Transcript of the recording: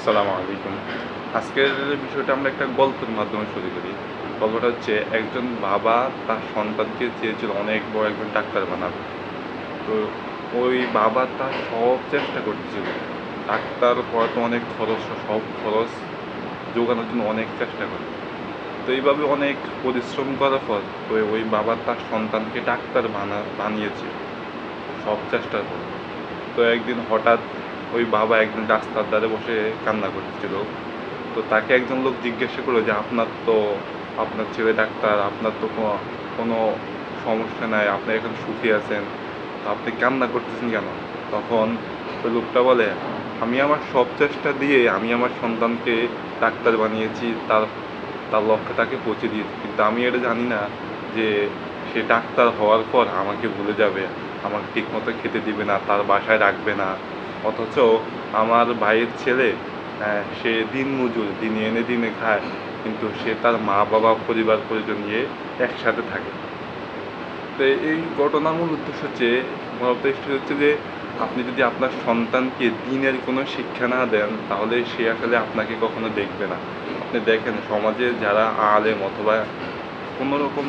আসসালামু আলাইকুম। আজকের বিষয়টা আমরা একটা গল্পের মাধ্যমে শুরু করি। গল্পটা হচ্ছে একজন বাবা তার সন্তানকে চেয়েছিল অনেক বড় একজন ডাক্তার বানাবে। তো ওই বাবা তার সব চেষ্টা করতেছিল। ডাক্তার পড়াতে অনেক খরচ, সব খরচ জোগানোর জন্য অনেক চেষ্টা করে। তো এইভাবে অনেক পরিশ্রম করার পর ওই বাবা তার সন্তানকে ডাক্তার বানিয়েছে সব চেষ্টার পর। তো একদিন হঠাৎ ওই বাবা একদিন রাস্তার ধারে বসে কান্না করতেছিল। তো তাকে একজন লোক জিজ্ঞাসা করলো যে আপনার ছেলে ডাক্তার, আপনার তো কোনো সমস্যা নাই, আপনি এখন সুখী আছেন, তো আপনি কান্না করতেছেন কেন? তখন ওই লোকটা বলে, আমি আমার সব চেষ্টা দিয়ে আমি আমার সন্তানকে ডাক্তার বানিয়েছি, তার তার লক্ষ্যে তাকে পৌঁছে দিয়েছি, কিন্তু আমি এটা জানি না যে সে ডাক্তার হওয়ার পর আমাকে ভুলে যাবে, আমাকে ঠিকমতো খেতে দিবে না, তার বাসায় রাখবে না। অথচ আমার ভাইয়ের ছেলে, সে দিনমজুর, দিনে এনে দিনে খায়, কিন্তু সে তার মা বাবা পরিবার পরিজন নিয়ে একসাথে থাকে। তো এই ঘটনার মূল উদ্দেশ্য হচ্ছে, যে আপনি যদি আপনার সন্তানকে দিনের কোনো শিক্ষা না দেন, তাহলে সে আসলে আপনাকে কখনো দেখবে না। আপনি দেখেন সমাজে যারা আলেম অথবা কোনো রকম